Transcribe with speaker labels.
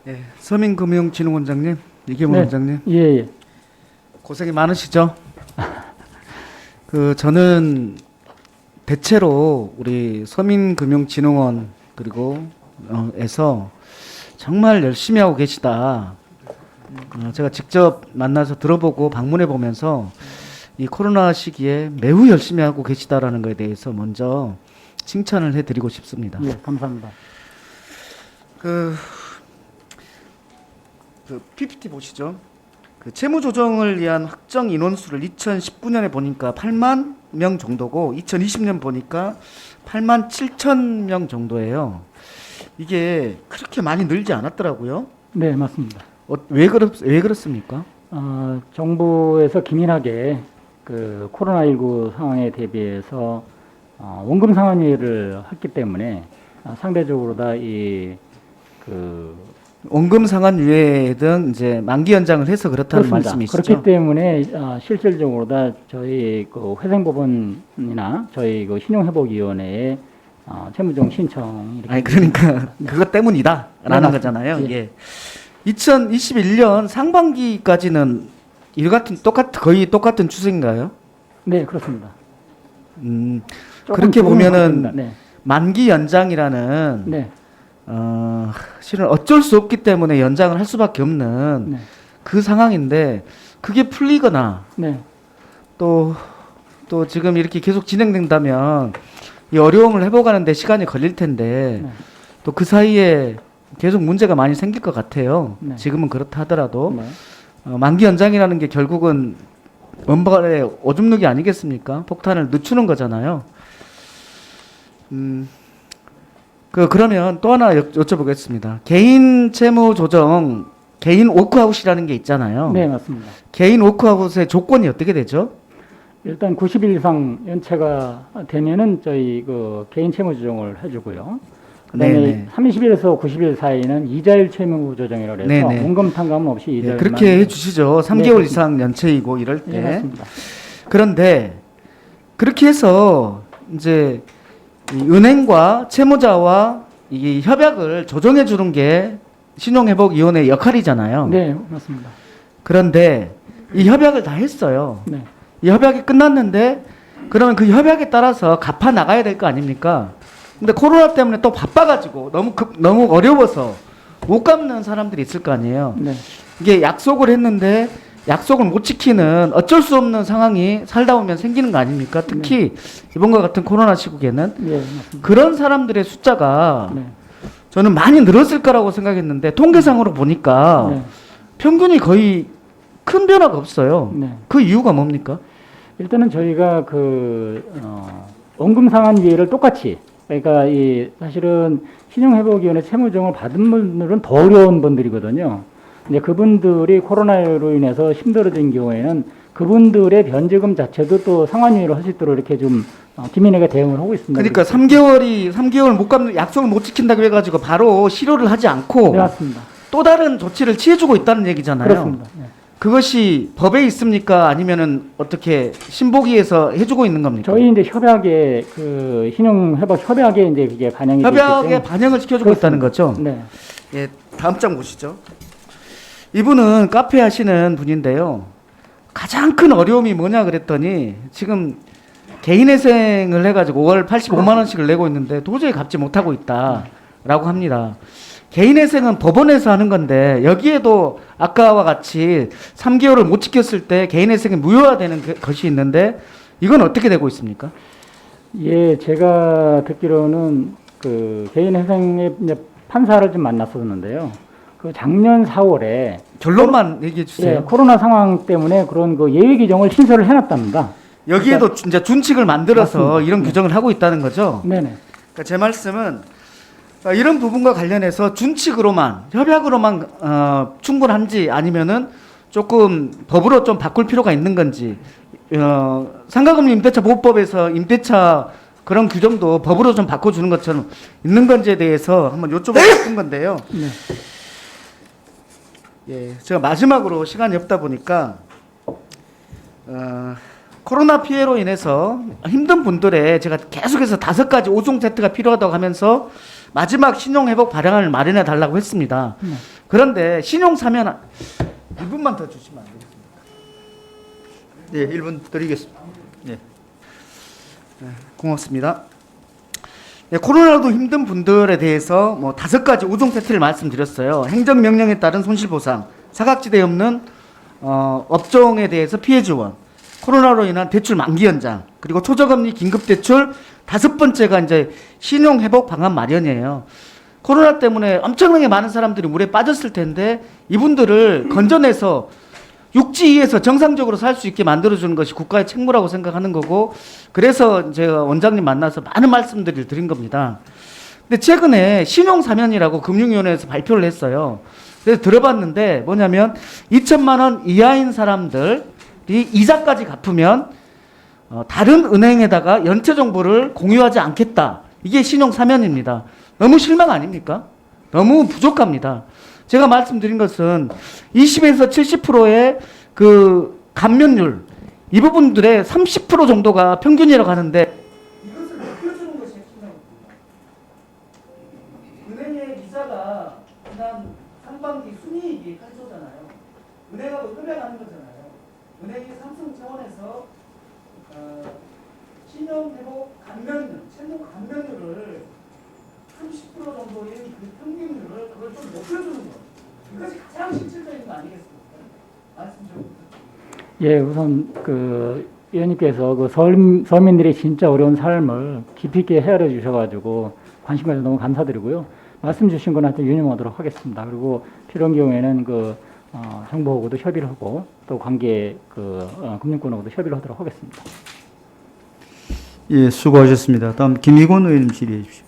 Speaker 1: 예, 서민금융진흥원장님, 이계문
Speaker 2: 네.
Speaker 1: 원장님,
Speaker 2: 예, 예.
Speaker 1: 고생이 많으시죠? 저는 대체로 우리 서민금융진흥원 그리고 에서 정말 열심히 하고 계시다. 제가 직접 만나서 들어보고 방문해 보면서 이 코로나 시기에 매우 열심히 하고 계시다라는 것에 대해서 먼저 칭찬을 해드리고 싶습니다.
Speaker 2: 예, 감사합니다.
Speaker 1: 그 PPT 보시죠. 그 채무 조정을 위한 확정 인원수를 2019년에 보니까 8만 명 정도고 2020년 보니까 8만 7천 명 정도예요. 이게 그렇게 많이 늘지 않았더라고요.
Speaker 2: 네, 맞습니다.
Speaker 1: 왜 그렇습니까?
Speaker 2: 정부에서 기민하게 그 코로나19 상황에 대비해서 원금 상환위를 했기 때문에 상대적으로
Speaker 1: 원금 상환 유예 등 이제 만기 연장을 해서 그렇다는
Speaker 2: 그렇습니다.
Speaker 1: 말씀이시죠?
Speaker 2: 그렇기 때문에 실질적으로 다 저희 그 회생법원이나 저희 그 신용회복위원회에 채무조정 신청 이렇게
Speaker 1: 아니 그러니까 그것 때문이다라는
Speaker 2: 네,
Speaker 1: 거잖아요.
Speaker 2: 예.
Speaker 1: 예. 2021년 상반기까지는 거의 똑같은 추세인가요?
Speaker 2: 네, 그렇습니다.
Speaker 1: 그렇게 보면은
Speaker 2: 네.
Speaker 1: 만기 연장이라는
Speaker 2: 네.
Speaker 1: 실은 어쩔 수 없기 때문에 연장을 할 수밖에 없는
Speaker 2: 네.
Speaker 1: 그 상황인데 그게 풀리거나
Speaker 2: 네.
Speaker 1: 또 지금 이렇게 계속 진행된다면 이 어려움을 회복하는데 시간이 걸릴 텐데
Speaker 2: 네.
Speaker 1: 또 그 사이에 계속 문제가 많이 생길 것 같아요.
Speaker 2: 네.
Speaker 1: 지금은 그렇다 하더라도
Speaker 2: 네.
Speaker 1: 만기 연장이라는 게 결국은 원발의 오줌 누기 아니겠습니까? 폭탄을 늦추는 거잖아요. 그러면 또 하나 여쭤보겠습니다. 개인 채무 조정, 개인 워크아웃이라는 게 있잖아요.
Speaker 2: 네, 맞습니다.
Speaker 1: 개인 워크아웃의 조건이 어떻게 되죠?
Speaker 2: 일단 90일 이상 연체가 되면은 저희 그 개인 채무 조정을 해주고요. 그다음에
Speaker 1: 네네.
Speaker 2: 30일에서 90일 사이는 이자율 채무 조정이라고 해서
Speaker 1: 네네.
Speaker 2: 원금 탕감 없이
Speaker 1: 예,
Speaker 2: 이자율
Speaker 1: 그렇게 해주시죠. 3개월
Speaker 2: 네,
Speaker 1: 이상 연체이고 이럴 때.
Speaker 2: 네, 맞습니다.
Speaker 1: 그런데 그렇게 해서 이제 이 은행과 채무자와 이 협약을 조정해 주는 게 신용회복위원회 역할이잖아요.
Speaker 2: 네, 맞습니다.
Speaker 1: 그런데 이 협약을 다 했어요.
Speaker 2: 네,
Speaker 1: 이 협약이 끝났는데 그러면 그 협약에 따라서 갚아 나가야 될 거 아닙니까? 근데 코로나 때문에 또 바빠가지고 너무 어려워서 못 갚는 사람들이 있을 거 아니에요.
Speaker 2: 네,
Speaker 1: 이게 약속을 했는데 약속을 못 지키는 어쩔 수 없는 상황이 살다 보면 생기는 거 아닙니까? 특히 이번과 같은 코로나 시국에는
Speaker 2: 네, 맞습니다.
Speaker 1: 그런 사람들의 숫자가
Speaker 2: 네,
Speaker 1: 저는 많이 늘었을 거라고 생각했는데 통계상으로 보니까
Speaker 2: 네,
Speaker 1: 평균이 거의 큰 변화가 없어요.
Speaker 2: 네.
Speaker 1: 그 이유가 뭡니까?
Speaker 2: 일단은 저희가 원금 상환위를 똑같이 그러니까 사실은 신용회복위원회 채무조정을 받은 분들은 더 어려운 분들이거든요. 근데 그분들이 코로나로 인해서 힘들어진 경우에는 그분들의 변제금 자체도 또 상환위로 할 수 있도록 이렇게 좀 기민하게 대응을 하고 있습니다.
Speaker 1: 그러니까 3개월 못 갚는 약속을 못 지킨다고 해가지고 바로 실효를 하지 않고
Speaker 2: 네, 맞습니다.
Speaker 1: 또 다른 조치를 취해주고 있다는 얘기잖아요.
Speaker 2: 그렇습니다. 네.
Speaker 1: 그것이 법에 있습니까? 아니면은 어떻게 신보기에서 해주고 있는 겁니까?
Speaker 2: 저희 이제 협약에 신용회복 협약에 이제 그게 반영이 되기
Speaker 1: 협약에
Speaker 2: 때문에
Speaker 1: 반영을 시켜주고 있다는 거죠.
Speaker 2: 네,
Speaker 1: 예, 다음 장 보시죠. 이분은 카페 하시는 분인데요. 가장 큰 어려움이 뭐냐 그랬더니 지금 개인회생을 해가지고 월 85만 원씩을 내고 있는데 도저히 갚지 못하고 있다라고 합니다. 개인회생은 법원에서 하는 건데 여기에도 아까와 같이 3개월을 못 지켰을 때 개인회생이 무효화되는 것이 있는데 이건 어떻게 되고 있습니까?
Speaker 2: 예, 제가 듣기로는 그 개인회생의 이제 판사를 좀 만났었는데요. 그 작년 4월에
Speaker 1: 결론만 얘기해 주세요.
Speaker 2: 예, 코로나 상황 때문에 그런 그 예외 규정을 신설을 해놨답니다.
Speaker 1: 여기에도 이제 준칙을 만들어서
Speaker 2: 맞습니다.
Speaker 1: 이런 규정을 하고 있다는 거죠.
Speaker 2: 네네.
Speaker 1: 그러니까 제 말씀은 이런 부분과 관련해서 준칙으로만 협약으로만 충분한지 아니면은 조금 법으로 좀 바꿀 필요가 있는 건지 상가금리 임대차 보호법에서 임대차 그런 규정도 법으로 좀 바꿔주는 것처럼 있는 건지에 대해서 한번 여쭤보고 싶은 건데요.
Speaker 2: 네.
Speaker 1: 예, 제가 마지막으로 시간이 없다 보니까 코로나 피해로 인해서 힘든 분들의 제가 계속해서 5가지 5종 세트가 필요하다고 하면서 마지막 신용회복 발행을 마련해 달라고 했습니다. 그런데 신용 사면 1분만 더 주시면 안 되겠습니까?
Speaker 3: 네, 1분 드리겠습니다. 네.
Speaker 1: 고맙습니다. 네, 코로나로 힘든 분들에 대해서 뭐 5가지 우종 세트를 말씀드렸어요. 행정명령에 따른 손실보상, 사각지대 없는 업종에 대해서 피해 지원, 코로나로 인한 대출 만기 연장, 그리고 초저금리 긴급대출 5번째가 이제 신용회복 방안 마련이에요. 코로나 때문에 엄청나게 많은 사람들이 물에 빠졌을 텐데 이분들을 건져내서 육지에서 정상적으로 살 수 있게 만들어주는 것이 국가의 책무라고 생각하는 거고, 그래서 제가 원장님 만나서 많은 말씀들을 드린 겁니다. 근데 최근에 신용사면이라고 금융위원회에서 발표를 했어요. 그래서 들어봤는데 뭐냐면 2천만 원 이하인 사람들이 이자까지 갚으면 다른 은행에다가 연체 정보를 공유하지 않겠다. 이게 신용사면입니다. 너무 실망 아닙니까? 너무 부족합니다. 제가 말씀드린 것은 20에서 70%의 그 감면율, 이 부분들의 30% 정도가 평균이라고 하는데 이것을 높여주는 것이 핵심입니다. 은행의 이자가 지난 상반기 순이익이 8조잖아요. 은행하고 끌려가는 거잖아요. 은행이 삼성 차원에서 신용회복 감면율, 채무 감면율을 30% 정도인 그 평균율을 그걸 좀 높여주는 거. 이것이 가장 실질적인 거 아니겠습니까? 말씀 좀.
Speaker 2: 예, 우선 그 의원님께서 그 서민들의 진짜 어려운 삶을 깊이 있게 헤아려 주셔가지고 관심 가져서 너무 감사드리고요. 말씀 주신 건 하여튼 유념하도록 하겠습니다. 그리고 필요한 경우에는 그 정부하고도 협의를 하고 또 관계 금융권하고도 협의를 하도록 하겠습니다.
Speaker 3: 예, 수고하셨습니다. 다음 김희곤 의원님 질의해 주십시오.